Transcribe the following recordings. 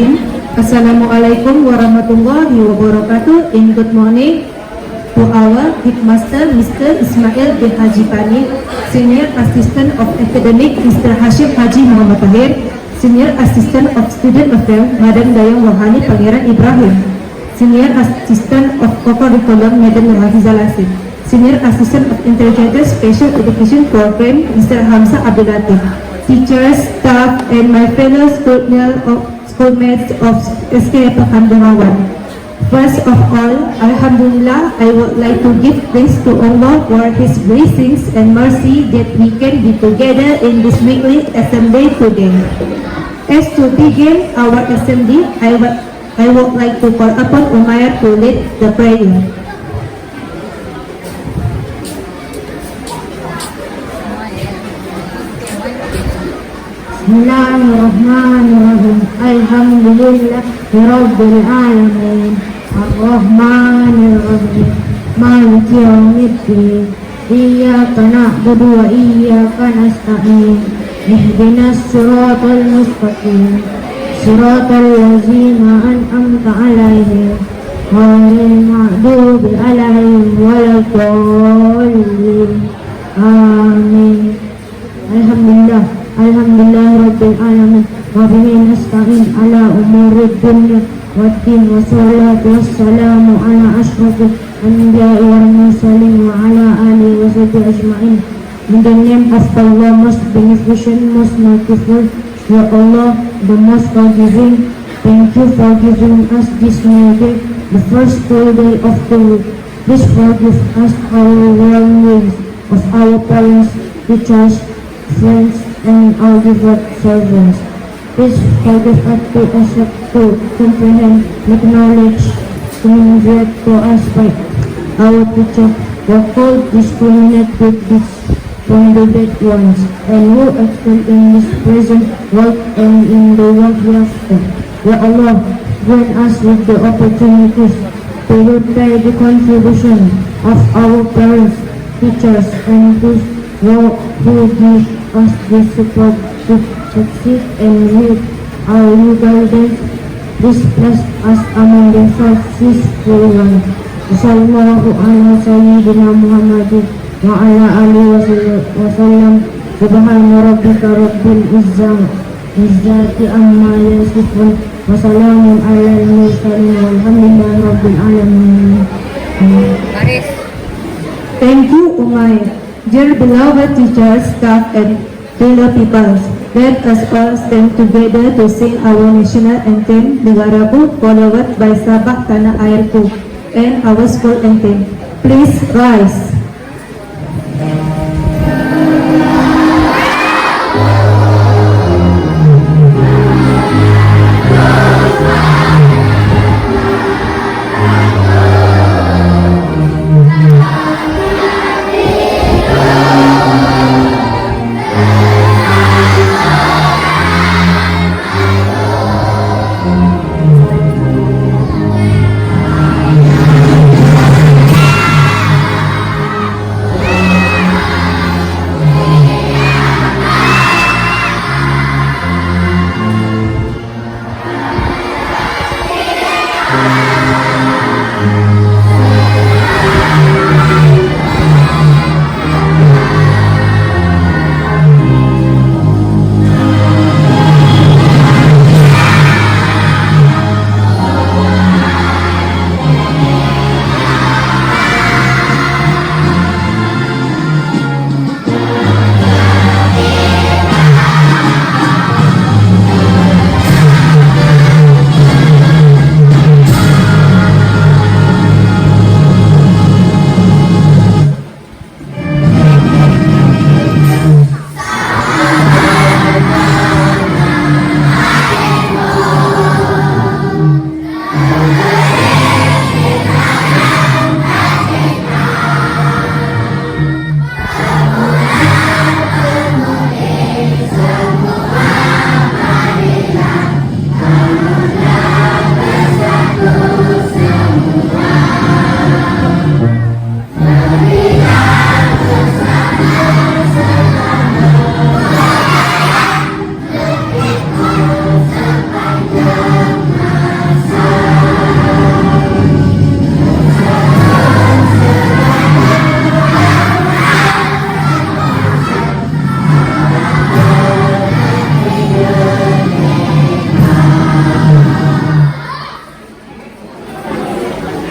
Bismillahirrahmanirrahim. Assalamualaikum warahmatullahi wabarakatuh. In good morning to our headmaster, Mr. Ismail bin Haji Pani, Senior Assistant of Academic, Mr. Hashim Haji Muhammad Tahir, Senior Assistant of Student Affairs, Madam Dayang Wahani Pangeran Ibrahim, Senior Assistant of Co-Curriculum, Madam Hafizal Asif, Senior Assistant of Integrated Special Education Program, Mr. Hamza Abdul Latif, teachers, staff, and my fellow schoolmates of SK Pekan Bongawan. First of all, Alhamdulillah, I would like to give thanks to Allah for His blessings and mercy that we can be together in this weekly assembly today. As to begin our assembly, I would like to call upon Umayyah to lead the prayer. Bismillahirrahmanirrahim. Alhamdulillah Rabbil alamin. Ar-Rahmanir-Rahim. Maliki yaumiddin. Iyyaka na'budu wa iyyaka nasta'in. Ihdinas siratal mustaqim. Siratal ladzina an'amta 'alaihim ghairil maghdubi 'alaihim waladdallin. Amin. Alhamdulillah Rabbil alamin. Wa bihi nasta'in ala umurid dunya waddin, wa salatu wassalamu ala ashrafil anbiya'i wal mursalin wa ala alihi wa sahbihi ajma'in. In the name of Allah, most beneficent, most merciful, Ya Allah, the most forgiving, thank you for giving us this new day, the first full day of the week. Please forgive us our wrongdoings of our parents, teachers, friends, and our devout servants. Please forgive us to accept, to comprehend, acknowledge, communicate to us by our teacher, who called discriminate with this from the dead ones, and who excel in this present world and in the world hereafter. Ya Allah, grant us with the opportunities to repay the contribution of our parents, teachers, and those who give us the support to succeed and meet our new guidance. Please bless us among the successful ones. Sallallahu ala sayyidina Muhammadin wa ala alihi wa sallam. Subhana rabbika rabbil izzati amma yasifun wa salamun ala al-mursalin walhamdulillahi rabbil alamin. Thank you, Umayyah. Dear beloved teachers, staff, and fellow peoples, let us all stand together to sing our national anthem, Negaraku, followed by Sabah Tanah Airku, and our school anthem. Please rise.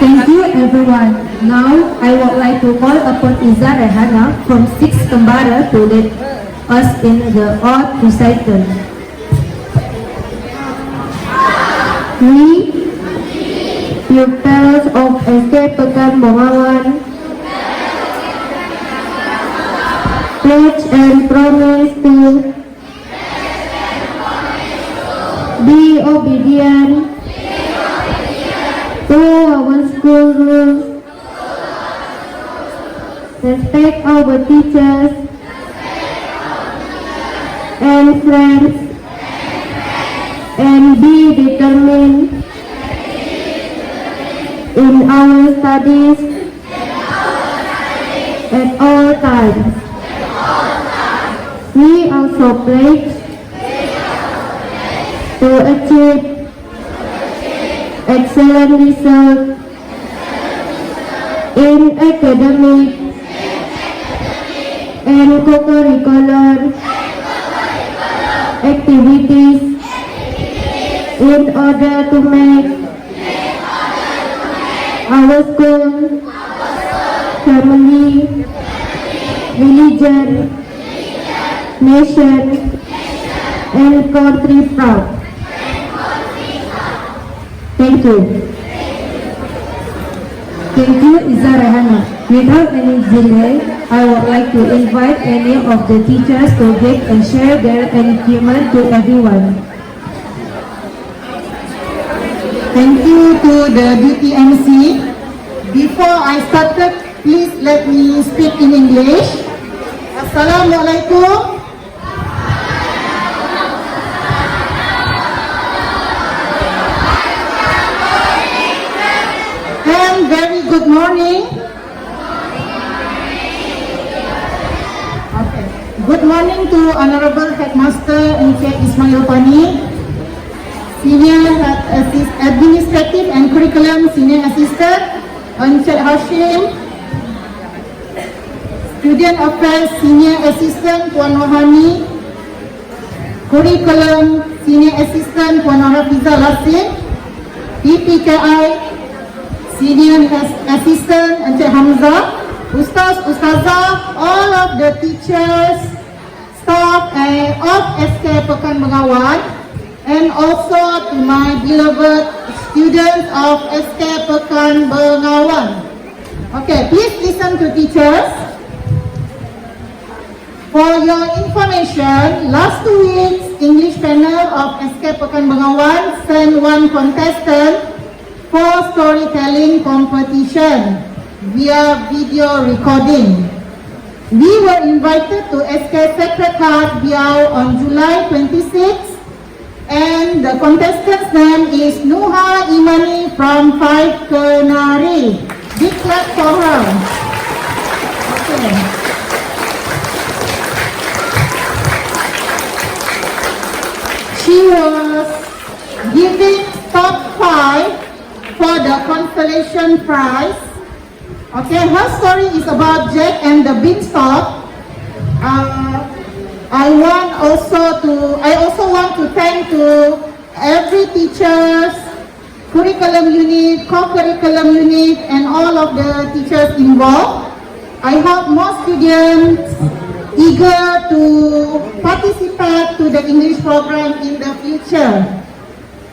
Thank you everyone. Now I would like to call upon Iza Rehana from 6 Kembara to lead us in the oath recital. We, pupils of SD Pekan Bongawan, pledge and promise to be obedient to our school rules, respect our teachers and friends, and be determined in our studies at all times. We also pledge to achieve excellent results in academic and co-curricular activities in order to make our school, family, religion, nation, and country proud. Thank you. Thank you, Iza Rehana. Without any delay, I would like to invite any of the teachers to give and share their encouragement to everyone. Thank you to the DPMC. Before I started, please let me speak in English. Assalamualaikum. And very good morning. Okay. Good morning to Honorable Headmaster Encik Ismail Pani, Senior Administrative and Curriculum Senior Assistant Encik Hashim, Student Affairs Senior Assistant Puan Rohani, Curriculum Senior Assistant Puan Hafizah Lasin, PPKI Senior Assistant Encik Hamzah, Ustaz, Ustazah, all of the teachers, staff of SK Pekan Bongawan, and also to my beloved students of SK Pekan Bongawan. Okay, please listen to teachers. For your information, last 2 weeks, English panel of SK Pekan Bongawan sent one contestant for storytelling competition via video recording. We were invited to SK Sacred Heart Biau on July 26, and the contestant's name is Nuha Imani from 5 Kenari. Big clap for her. Okay. She was giving top 5 for the consolation prize. Okay, her story is about Jack and the Beanstalk. I also want to thank to every teachers, curriculum unit, co-curriculum unit, and all of the teachers involved. I hope more students eager to participate to the English program in the future.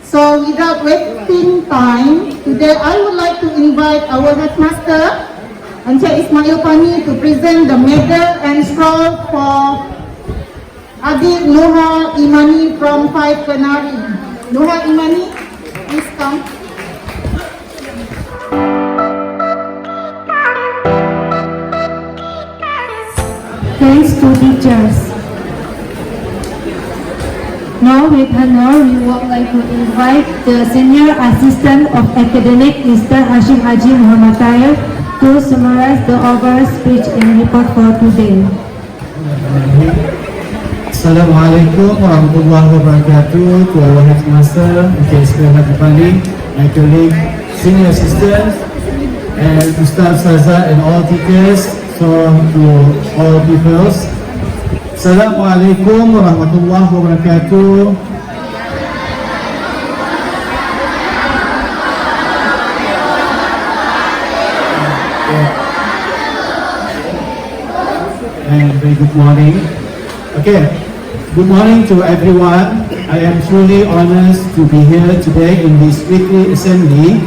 So without wasting time, today I would like to invite our headmaster, Encik Ismail Pani, to present the medal and scroll for Adik Nuha Imani from 5 Kenari. Nuha Imani, please come. Thanks to teachers. Now with honor, we would like to invite the Senior Assistant of Academic, Mr. Hashim Haji Muhammad Tahir, to summarize the overall speech and report for today. Assalamualaikum warahmatullahi wabarakatuh. To our headmaster, Encik Ismail Pani, my colleague, senior assistants, and Ustaz Saza and all teachers, so to all pupils. Assalamualaikum warahmatullahi wabarakatuh. and very good morning. Okay, good morning to everyone. I am truly honored to be here today in this weekly assembly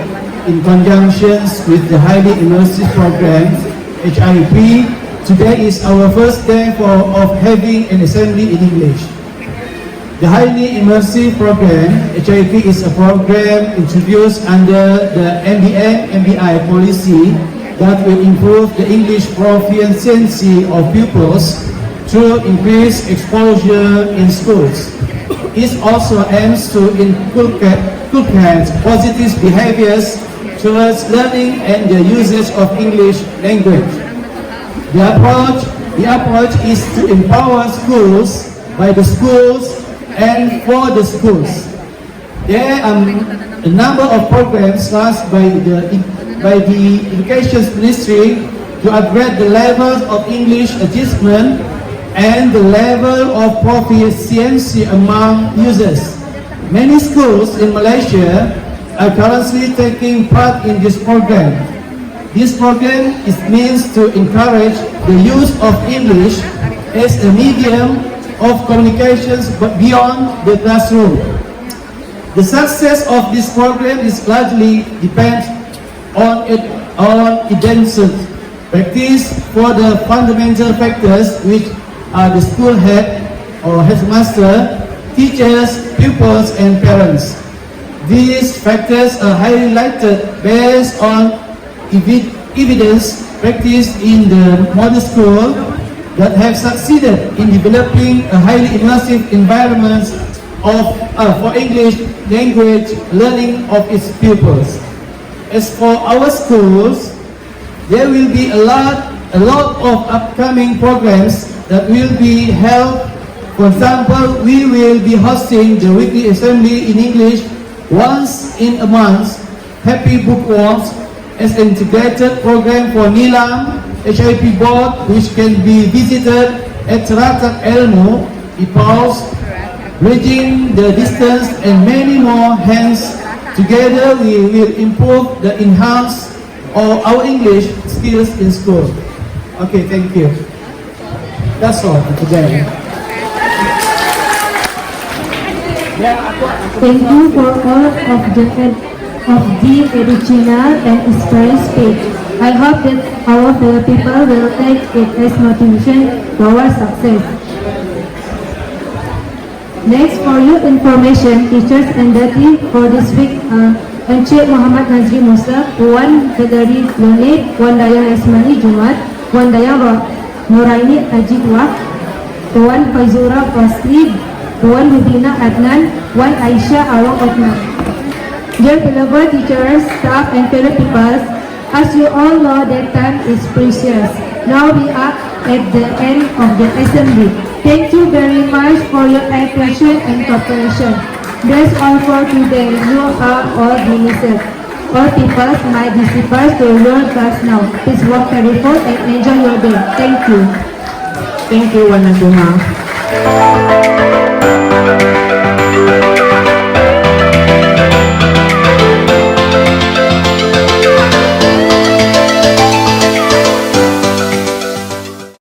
in conjunction with the highly immersive program HIP. Today is our first day of having an assembly in English. The highly immersive program HIP is a program introduced under the MBI policy that will improve the English proficiency of pupils through increased exposure in schools. It also aims to inculcate positive behaviors towards learning and the usage of English language. The approach is to empower schools by the schools and for the schools. There are a number of programs launched by the Education Ministry to upgrade the levels of English achievement and the level of proficiency among users. Many schools in Malaysia are currently taking part in this program. This program means to encourage the use of English as a medium of communications but beyond the classroom. The success of this program is largely depends on intensive practice for the fundamental factors which are the school head or headmaster, teachers, pupils and parents. These factors are highlighted based on evidence practice in the model school that have succeeded in developing a highly immersive environment for English language learning of its pupils. As for our schools, there will be a lot of upcoming programs that will be held. For example, we will be hosting the weekly assembly in English once in a month, Happy Bookworms, as an integrated program for Nilam HIP board, which can be visited at Ratak Elmu, Ipaus, bridging the distance and many more. Hence, together we will improve the enhance of our English skills in school. Okay, thank you. That's all for today. Thank you for all of the original and inspiring speech. I hope that our fellow people will take it as motivation to our success. Next, for your information, teachers and the team for this week are Encik Muhammad Nazri Musa, Puan Federi Leonid, Puan Dayang Esmani Jumat, Puan Dayang Nuraini Ajid Wak, Puan Faizura Fasli, Puan Rubina Adnan, Puan Aisyah Awang Otman. Dear beloved teachers, staff and fellow people, as you all know that time is precious. Now we are at the end of the assembly. Thank you very much for your attention and cooperation. That's all for today. You are all dismissed. All people, my disciples, to your class now. Please work careful and enjoy your day. Thank you. Thank you, Wanaguma.